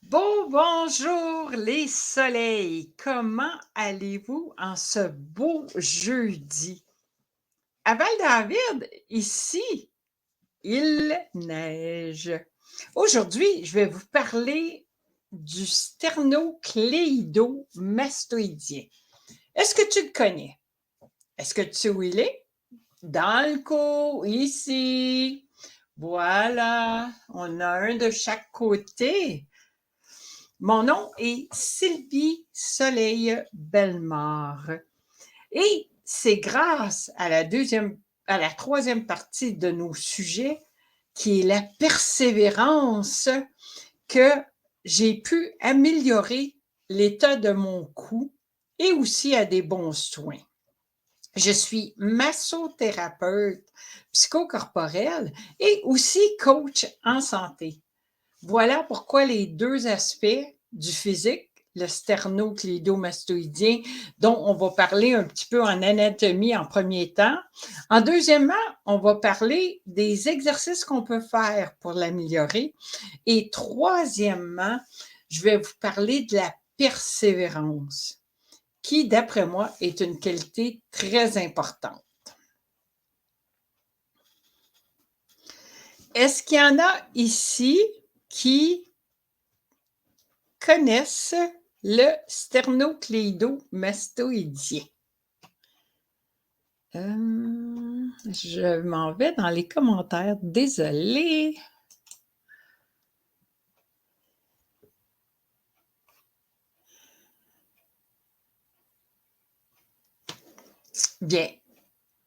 Bonjour les soleils, comment allez-vous en ce beau jeudi? À Val-David, ici, il neige. Aujourd'hui, je vais vous parler du sternocléido-mastoïdien. Est-ce que tu le connais? Est-ce que tu sais où il est? Dans le cou, ici. Voilà, on a un de chaque côté. Mon nom est Sylvie Soleil Bellemare et c'est grâce à la troisième partie de nos sujets, qui est la persévérance, que j'ai pu améliorer l'état de mon cou et aussi à des bons soins. Je suis massothérapeute psychocorporelle et aussi coach en santé. Voilà pourquoi les deux aspects du physique, le sternocléidomastoïdien, dont on va parler un petit peu en anatomie en premier temps. En deuxièmement, on va parler des exercices qu'on peut faire pour l'améliorer. Et troisièmement, je vais vous parler de la persévérance, qui, d'après moi, est une qualité très importante. Est-ce qu'il y en a ici qui connaissent le sternocléidomastoïdien? Je m'en vais dans les commentaires, désolée. Bien,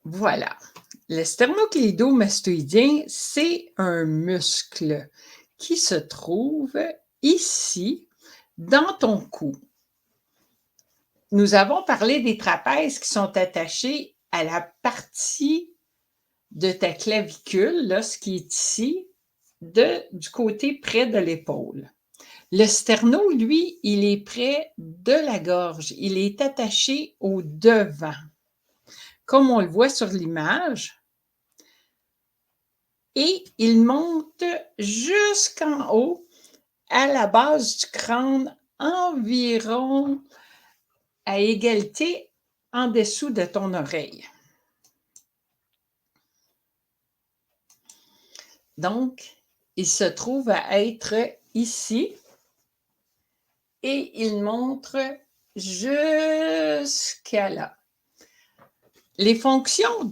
voilà. Le sternocléidomastoïdien, c'est un muscle qui se trouve ici, dans ton cou. Nous avons parlé des trapèzes qui sont attachés à la partie de ta clavicule, là, ce qui est ici, du côté près de l'épaule. Le sterno, lui, il est près de la gorge. Il est attaché au devant. Comme on le voit sur l'image. Et il monte jusqu'en haut, à la base du crâne, environ à égalité en dessous de ton oreille. Donc, il se trouve à être ici et il montre jusqu'à là. Les fonctions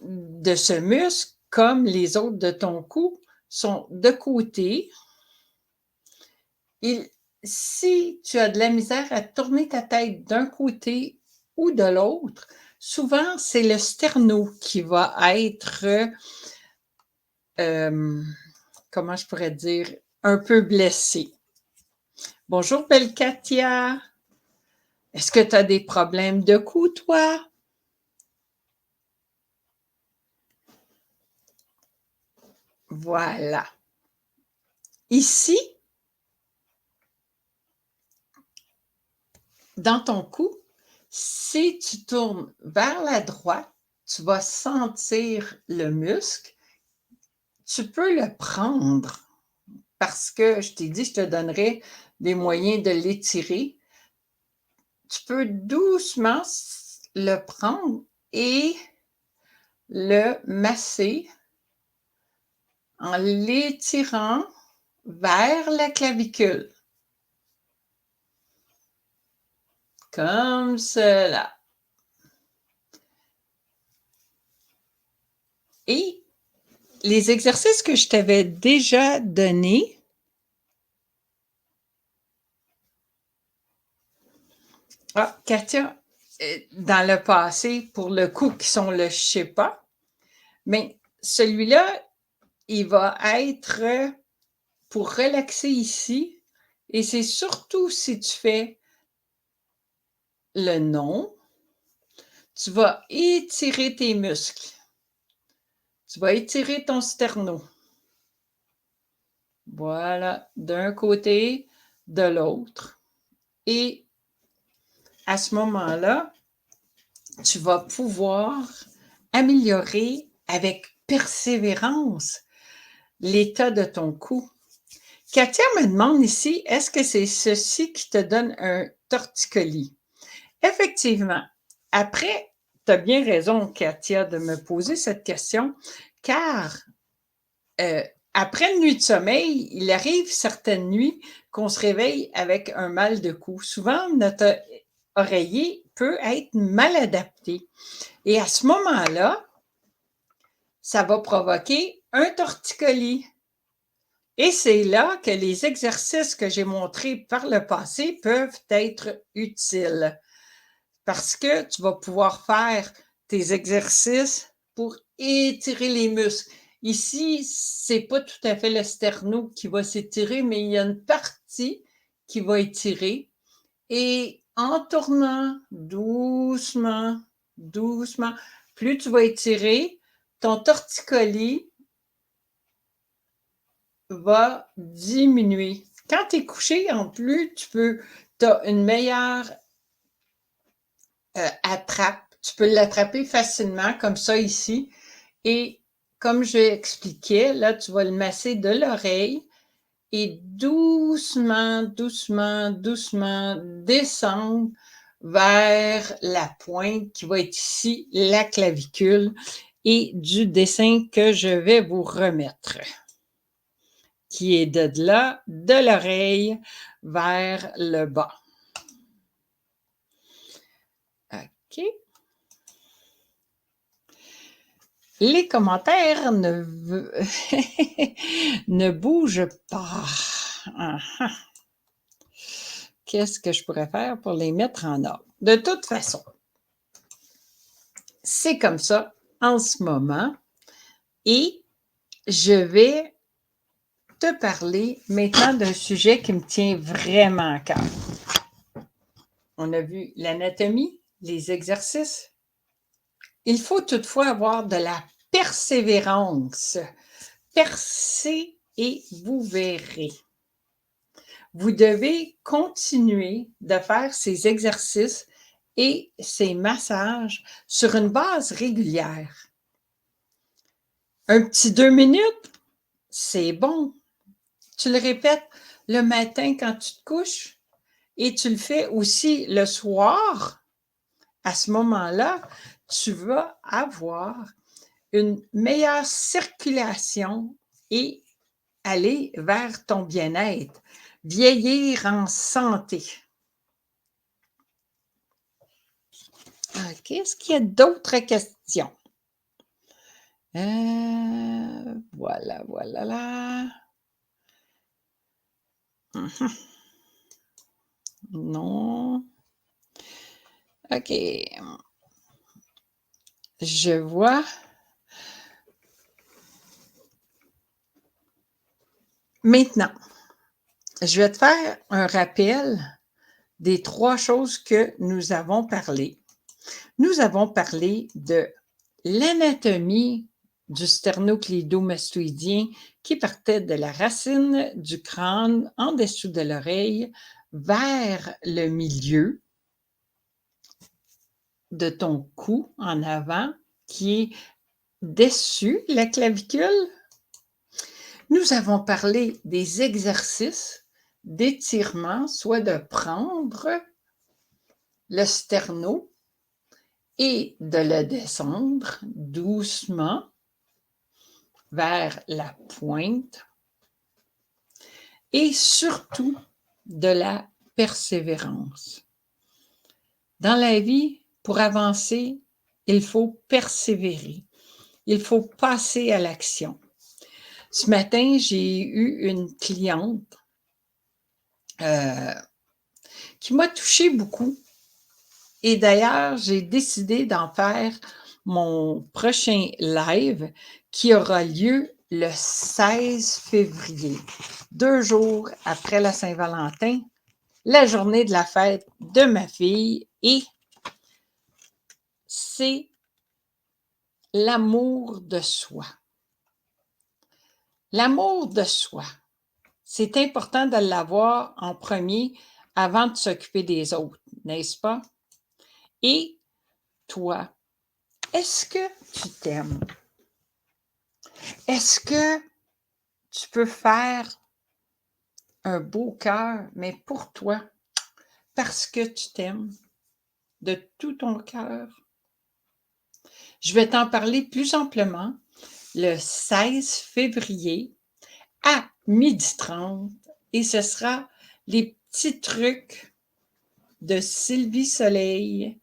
de ce muscle, comme les autres de ton cou, sont de côté. Si tu as de la misère à tourner ta tête d'un côté ou de l'autre, souvent, c'est le sterno qui va être, comment je pourrais dire, un peu blessé. Bonjour, belle Katia. Est-ce que tu as des problèmes de cou, toi? Voilà. Ici, dans ton cou, si tu tournes vers la droite, tu vas sentir le muscle. Tu peux le prendre parce que je t'ai dit, je te donnerai des moyens de l'étirer. Tu peux doucement le prendre et le masser en l'étirant vers la clavicule. Comme cela. Et les exercices que je t'avais déjà donnés, Katia, dans le passé, pour le coup, qui sont le je sais pas, mais celui-là, il va être pour relaxer ici, et c'est surtout si tu fais le non, tu vas étirer tes muscles. Tu vas étirer ton sterno. Voilà, d'un côté, de l'autre. Et à ce moment-là, tu vas pouvoir améliorer avec persévérance l'état de ton cou, Katia me demande ici, est-ce que c'est ceci qui te donne un torticolis? Effectivement. Après, tu as bien raison, Katia, de me poser cette question, car après une nuit de sommeil, il arrive certaines nuits qu'on se réveille avec un mal de cou. Souvent, notre oreiller peut être mal adapté. Et à ce moment-là, ça va provoquer un torticolis. Et c'est là que les exercices que j'ai montrés par le passé peuvent être utiles parce que tu vas pouvoir faire tes exercices pour étirer les muscles. Ici, c'est pas tout à fait le sterno qui va s'étirer, mais il y a une partie qui va étirer. Et en tournant doucement, doucement, plus tu vas étirer, ton torticolis va diminuer. Quand tu es couché, en plus, tu as une meilleure attrape. Tu peux l'attraper facilement, comme ça ici. Et comme j'expliquais, là, tu vas le masser de l'oreille et doucement, doucement, doucement descendre vers la pointe qui va être ici, la clavicule, et du dessin que je vais vous remettre, qui est de là, de l'oreille vers le bas. OK. Les commentaires ne bougent pas. Uh-huh. Qu'est-ce que je pourrais faire pour les mettre en ordre? De toute façon, c'est comme ça en ce moment et je vais te parler maintenant d'un sujet qui me tient vraiment à cœur. On a vu l'anatomie, les exercices. Il faut toutefois avoir de la persévérance. Percez et vous verrez. Vous devez continuer de faire ces exercices et ces massages sur une base régulière. Un petit 2 minutes, c'est bon. Tu le répètes le matin quand tu te couches et tu le fais aussi le soir. À ce moment-là, tu vas avoir une meilleure circulation et aller vers ton bien-être. Vieillir en santé. OK. Est-ce qu'il y a d'autres questions? Voilà, voilà là. Non. OK. Je vois. Maintenant, je vais te faire un rappel des 3 choses que nous avons parlé. Nous avons parlé de l'anatomie du sternocléidomastoïdien qui partait de la racine du crâne en dessous de l'oreille vers le milieu de ton cou en avant qui est dessus la clavicule. Nous avons parlé des exercices d'étirement, soit de prendre le sterno et de le descendre doucement vers la pointe et surtout de la persévérance. Dans la vie, pour avancer, il faut persévérer. Il faut passer à l'action. Ce matin, j'ai eu une cliente qui m'a touchée beaucoup. Et d'ailleurs, j'ai décidé d'en faire mon prochain live qui aura lieu le 16 février, 2 jours après la Saint-Valentin, la journée de la fête de ma fille. Et c'est l'amour de soi. L'amour de soi, c'est important de l'avoir en premier avant de s'occuper des autres, n'est-ce pas? Et toi, est-ce que tu t'aimes? Est-ce que tu peux faire un beau cœur, mais pour toi, parce que tu t'aimes de tout ton cœur. Je vais t'en parler plus amplement le 16 février à 12h30 et ce sera les petits trucs de Sylvie Soleil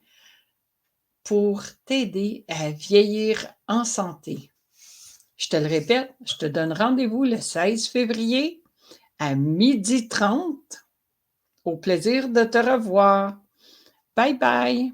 pour t'aider à vieillir en santé. Je te le répète, je te donne rendez-vous le 16 février à 12h30. Au plaisir de te revoir. Bye bye.